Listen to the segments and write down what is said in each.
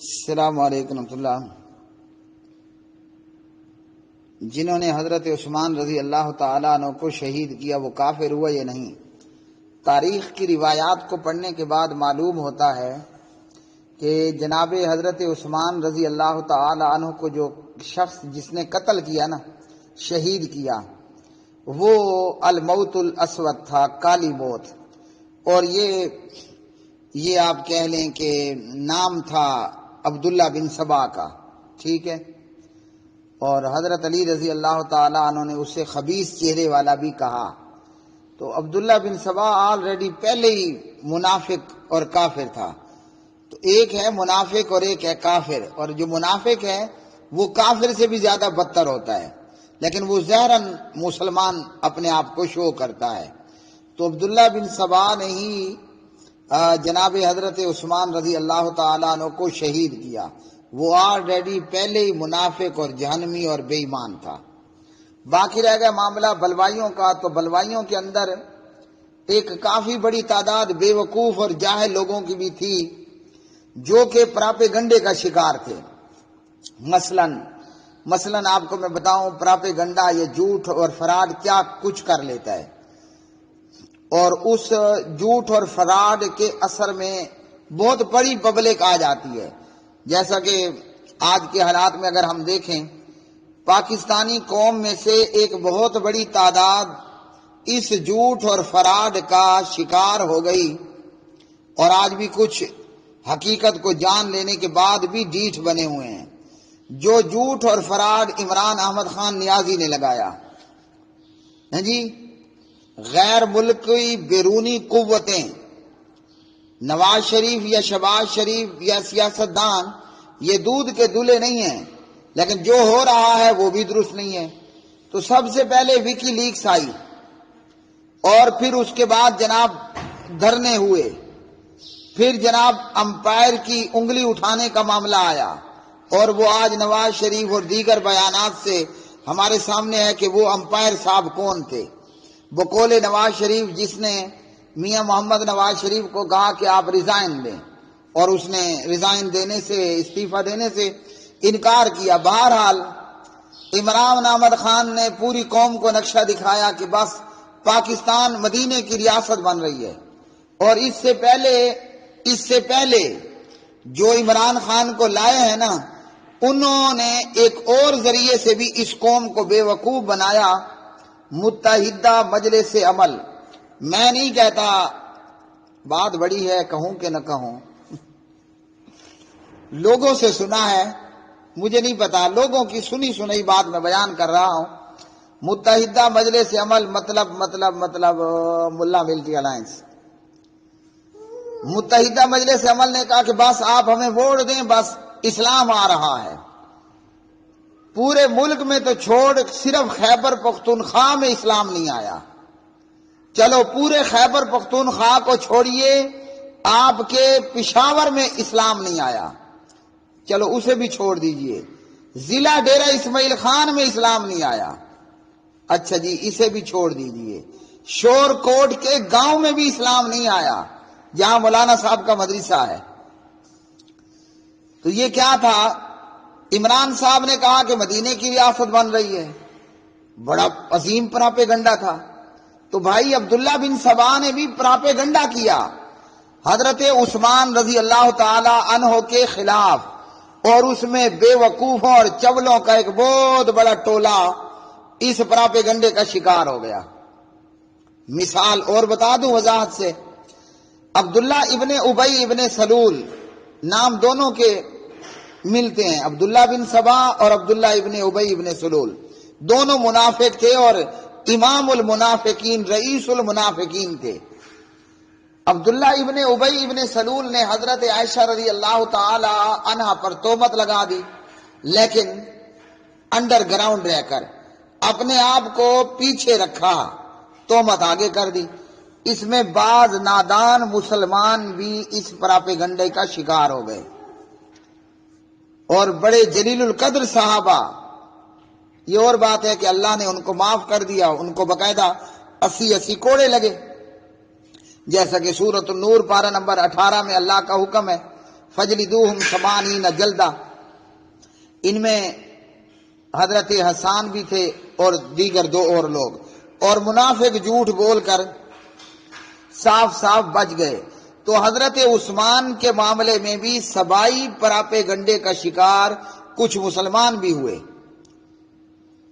السلام علیکم ورحمۃ اللہ۔ جنہوں نے حضرت عثمان رضی اللہ تعالیٰ عنہ کو شہید کیا وہ کافر ہوا یا نہیں؟ تاریخ کی روایات کو پڑھنے کے بعد معلوم ہوتا ہے کہ جناب حضرت عثمان رضی اللہ تعالیٰ عنہ کو جو شخص جس نے قتل کیا نا، شہید کیا، وہ الموت الاسود تھا، کالی موت۔ اور یہ آپ کہہ لیں کہ نام تھا عبداللہ بن سبا کا، ٹھیک ہے۔ اور حضرت علی رضی اللہ تعالیٰ عنہ نے اسے خبیث چہرے والا بھی کہا۔ تو عبداللہ بن سبا آلریڈی پہلے ہی منافق اور کافر تھا۔ تو ایک ہے منافق اور ایک ہے کافر، اور جو منافق ہے وہ کافر سے بھی زیادہ بدتر ہوتا ہے، لیکن وہ ظاہراً مسلمان اپنے آپ کو شو کرتا ہے۔ تو عبداللہ بن سبا نے ہی جناب حضرت عثمان رضی اللہ تعالیٰ عنہ کو شہید کیا۔ وہ آلریڈی پہلے ہی منافق اور جہنمی اور بے ایمان تھا۔ باقی رہ گیا معاملہ بلوائیوں کا، تو بلوائیوں کے اندر ایک کافی بڑی تعداد بے وقوف اور جاہل لوگوں کی بھی تھی جو کہ پراپیگنڈے کا شکار تھے۔ مثلاً آپ کو میں بتاؤں پراپیگنڈا، یہ جھوٹ اور فراڈ کیا کچھ کر لیتا ہے، اور اس جھوٹ اور فراڈ کے اثر میں بہت بڑی پبلک آ جاتی ہے۔ جیسا کہ آج کے حالات میں اگر ہم دیکھیں، پاکستانی قوم میں سے ایک بہت بڑی تعداد اس جھوٹ اور فراڈ کا شکار ہو گئی، اور آج بھی کچھ حقیقت کو جان لینے کے بعد بھی ڈھیٹھ بنے ہوئے ہیں۔ جو جھوٹ اور فراڈ عمران احمد خان نیازی نے لگایا، جی، غیر ملکی بیرونی قوتیں، نواز شریف یا شہباز شریف یا سیاستدان، یہ دودھ کے دلہے نہیں ہیں، لیکن جو ہو رہا ہے وہ بھی درست نہیں ہے۔ تو سب سے پہلے وکی لیکس آئی، اور پھر اس کے بعد جناب دھرنے ہوئے، پھر جناب امپائر کی انگلی اٹھانے کا معاملہ آیا، اور وہ آج نواز شریف اور دیگر بیانات سے ہمارے سامنے ہے کہ وہ امپائر صاحب کون تھے۔ بقول نواز شریف جس نے میاں محمد نواز شریف کو کہا کہ آپ ریزائن دیں، اور اس نے ریزائن دینے سے، استعفیٰ دینے سے انکار کیا۔ بہرحال عمران احمد خان نے پوری قوم کو نقشہ دکھایا کہ بس پاکستان مدینے کی ریاست بن رہی ہے، اور اس سے پہلے جو عمران خان کو لائے ہیں نا، انہوں نے ایک اور ذریعے سے بھی اس قوم کو بے وقوف بنایا، متحدہ مجلس عمل۔ میں نہیں کہتا، بات بڑی ہے، کہوں کہ نہ کہوں، لوگوں سے سنا ہے، مجھے نہیں پتا، لوگوں کی سنی سنائی بات میں بیان کر رہا ہوں۔ متحدہ مجلس عمل مطلب ملا ملٹری الائنس۔ متحدہ مجلس عمل نے کہا کہ بس آپ ہمیں ووٹ دیں، بس اسلام آ رہا ہے۔ پورے ملک میں تو چھوڑ، صرف خیبر پختونخوا میں اسلام نہیں آیا۔ چلو پورے خیبر پختونخوا کو چھوڑیے، آپ کے پشاور میں اسلام نہیں آیا، چلو اسے بھی چھوڑ دیجئے۔ ضلع ڈیرہ اسماعیل خان میں اسلام نہیں آیا، اچھا جی اسے بھی چھوڑ دیجئے۔ شور کوٹ کے گاؤں میں بھی اسلام نہیں آیا جہاں مولانا صاحب کا مدرسہ ہے۔ تو یہ کیا تھا؟ عمران صاحب نے کہا کہ مدینے کی ریاست بن رہی ہے، بڑا عظیم پراپیگنڈا تھا۔ تو بھائی عبداللہ بن سبا نے بھی پراپیگنڈا کیا حضرت عثمان رضی اللہ تعالی عنہ کے خلاف، اور اس میں بے وقوفوں اور چولوں کا ایک بہت بڑا ٹولہ اس پراپیگنڈے کا شکار ہو گیا۔ مثال اور بتا دوں وضاحت سے، عبداللہ ابن ابی ابن سلول، نام دونوں کے ملتے ہیں، عبداللہ بن سبا اور عبداللہ ابن ابی ابن سلول، دونوں منافق تھے اور امام المنافقین، رئیس المنافقین تھے۔ عبداللہ ابن ابی ابن سلول نے حضرت عائشہ رضی اللہ تعالی عنہ پر تہمت لگا دی، لیکن انڈر گراؤنڈ رہ کر اپنے آپ کو پیچھے رکھا، تہمت آگے کر دی۔ اس میں بعض نادان مسلمان بھی اس پراپیگنڈے کا شکار ہو گئے، اور بڑے جلیل القدر صحابہ، یہ اور بات ہے کہ اللہ نے ان کو معاف کر دیا، ان کو باقاعدہ 80 کوڑے لگے، جیسا کہ سورۃ النور پارہ نمبر 18 میں اللہ کا حکم ہے، فجلدوہم 80 جلدہ. ان میں حضرت حسان بھی تھے اور دیگر 2 اور لوگ، اور منافق جھوٹ بول کر صاف صاف بچ گئے. تو حضرت عثمان کے معاملے میں بھی سبائی پراپے گنڈے کا شکار کچھ مسلمان بھی ہوئے،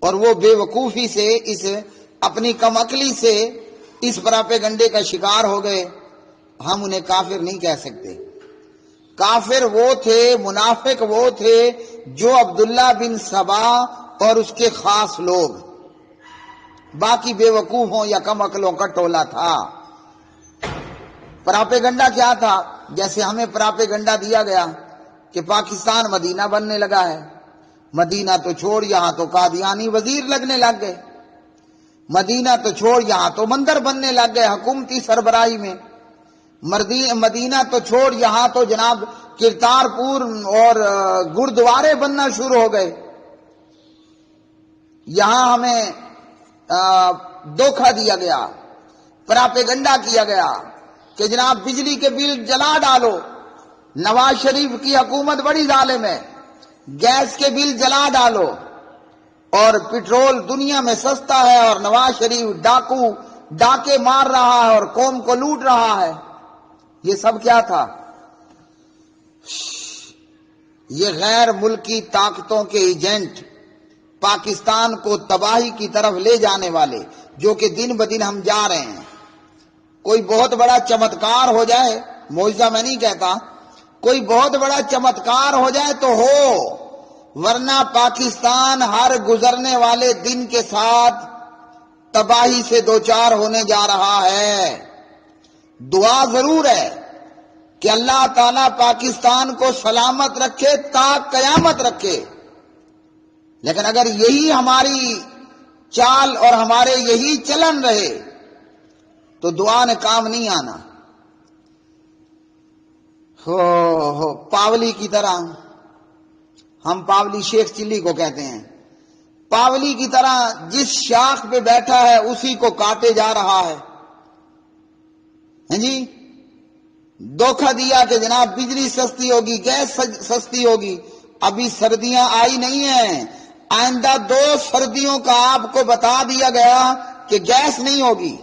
اور وہ بے وقوفی سے، اس اپنی کم عقلی سے اس پراپے گنڈے کا شکار ہو گئے. ہم انہیں کافر نہیں کہہ سکتے. کافر وہ تھے، منافق وہ تھے جو عبداللہ بن سبا اور اس کے خاص لوگ، باقی بے وقوفوں یا کم عقلوں کا ٹولہ تھا. پراپے گنڈا کیا تھا؟ جیسے ہمیں پراپے گنڈا دیا گیا کہ پاکستان مدینہ بننے لگا ہے. مدینہ تو چھوڑ، یہاں تو قادیانی وزیر لگنے لگ گئے. مدینہ تو چھوڑ، یہاں تو مندر بننے لگ گئے حکومتی سربراہی میں. مدینہ تو چھوڑ، یہاں تو جناب کرتارپور اور گردوارے بننا شروع ہو گئے. یہاں ہمیں دھوکہ دیا گیا، پراپیگنڈا کیا گیا کہ جناب بجلی کے بل جلا ڈالو، نواز شریف کی حکومت بڑی ظالم ہے، گیس کے بل جلا ڈالو، اور پٹرول دنیا میں سستا ہے، اور نواز شریف ڈاکے مار رہا ہے اور قوم کو لوٹ رہا ہے. یہ سب کیا تھا؟ یہ غیر ملکی طاقتوں کے ایجنٹ، پاکستان کو تباہی کی طرف لے جانے والے، جو کہ دن بدن ہم جا رہے ہیں. کوئی بہت بڑا چمتکار ہو جائے، معجزہ میں نہیں کہتا، کوئی بہت بڑا چمتکار ہو جائے تو ہو، ورنہ پاکستان ہر گزرنے والے دن کے ساتھ تباہی سے دوچار ہونے جا رہا ہے. دعا ضرور ہے کہ اللہ تعالیٰ پاکستان کو سلامت رکھے تا قیامت رکھے، لیکن اگر یہی ہماری چال اور ہمارے یہی چلن رہے تو دعا نے کام نہیں آنا. پاولی کی طرح، ہم پاولی شیخ چلی کو کہتے ہیں، پاولی کی طرح جس شاخ پہ بیٹھا ہے اسی کو کاٹے جا رہا ہے. جی دھوکہ دیا کہ جناب بجلی سستی ہوگی، گیس سستی ہوگی. ابھی سردیاں آئی نہیں ہیں، آئندہ 2 سردیوں کا آپ کو بتا دیا گیا کہ گیس نہیں ہوگی.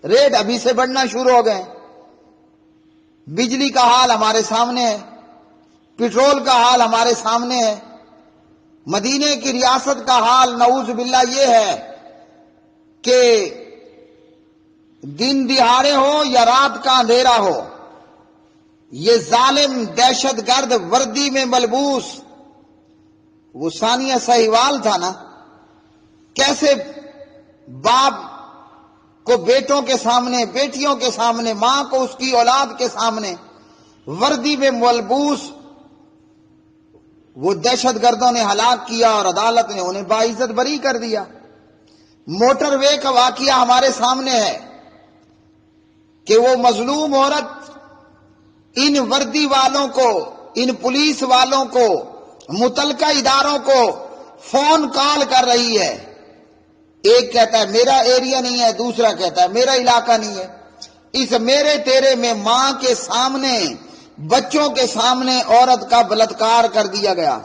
ریٹ ابھی سے بڑھنا شروع ہو گئے. بجلی کا حال ہمارے سامنے ہے، پٹرول کا حال ہمارے سامنے ہے. مدینے کی ریاست کا حال نعوذ باللہ یہ ہے کہ دن دہاڑے ہو یا رات کا اندھیرا ہو، یہ ظالم دہشت گرد وردی میں ملبوس، وہ ثانیہ سہیوال تھا نا، کیسے باپ کو بیٹوں کے سامنے، بیٹیوں کے سامنے، ماں کو اس کی اولاد کے سامنے وردی میں ملبوس وہ دہشت گردوں نے ہلاک کیا اور عدالت نے انہیں باعزت بری کر دیا. موٹر وے کا واقعہ ہمارے سامنے ہے کہ وہ مظلوم عورت ان وردی والوں کو، ان پولیس والوں کو، متعلقہ اداروں کو فون کال کر رہی ہے. ایک کہتا ہے میرا ایریا نہیں ہے، دوسرا کہتا ہے میرا علاقہ نہیں ہے. اس میرے تیرے میں ماں کے سامنے، بچوں کے سامنے عورت کا بلاత్کار کر دیا گیا.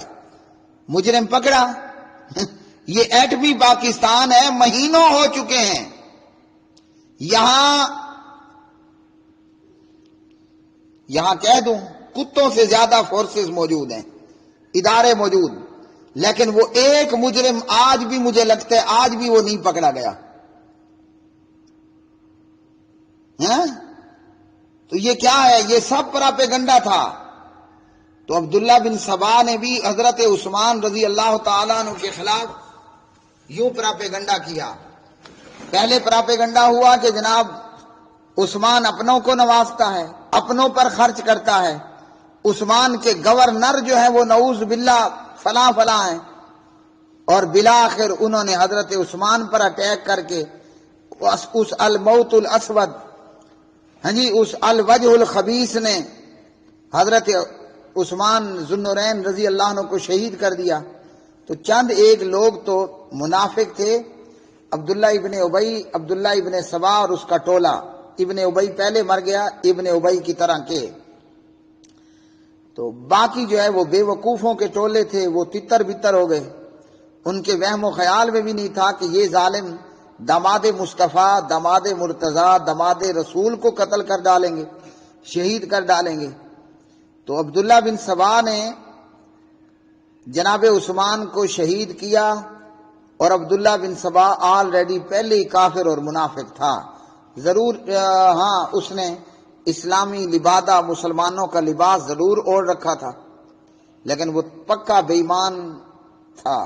مجرم پکڑا. یہ ایٹمی پاکستان ہے، مہینوں ہو چکے ہیں. یہاں کہہ دوں کتوں سے زیادہ فورسز موجود ہیں، ادارے موجود، لیکن وہ ایک مجرم آج بھی مجھے لگتا ہے آج بھی وہ نہیں پکڑا گیا. تو یہ کیا ہے؟ یہ سب پراپیگنڈا تھا. تو عبداللہ بن سبا نے بھی حضرت عثمان رضی اللہ تعالیٰ عنہ کے خلاف یوں پراپیگنڈا کیا. پہلے پراپیگنڈا ہوا کہ جناب عثمان اپنوں کو نوازتا ہے، اپنوں پر خرچ کرتا ہے، عثمان کے گورنر جو ہیں وہ نعوذ باللہ فلاں فلاں ہیں. اور بالآخر انہوں نے حضرت عثمان پر اٹیک کر کے اس الموت الاسود، اس الوجہ الخبیث نے حضرت عثمان ذو النورین رضی اللہ عنہ کو شہید کر دیا. تو چند ایک لوگ تو منافق تھے، عبداللہ ابن ابی، عبداللہ ابن سبا اور اس کا ٹولہ. ابن ابی پہلے مر گیا، ابن ابی کی طرح کے. تو باقی جو ہے وہ بے وقوفوں کے ٹولے تھے، وہ تتر بتر ہو گئے. ان کے وہم و خیال میں بھی نہیں تھا کہ یہ ظالم داماد مصطفیٰ، داماد مرتضیٰ، داماد رسول کو قتل کر ڈالیں گے، شہید کر ڈالیں گے. تو عبداللہ بن سبا نے جناب عثمان کو شہید کیا، اور عبداللہ بن سبا آلریڈی پہلے ہی کافر اور منافق تھا. ضرور ہاں اس نے اسلامی لبادہ، مسلمانوں کا لباس ضرور اوڑھ رکھا تھا، لیکن وہ پکا بے ایمان تھا.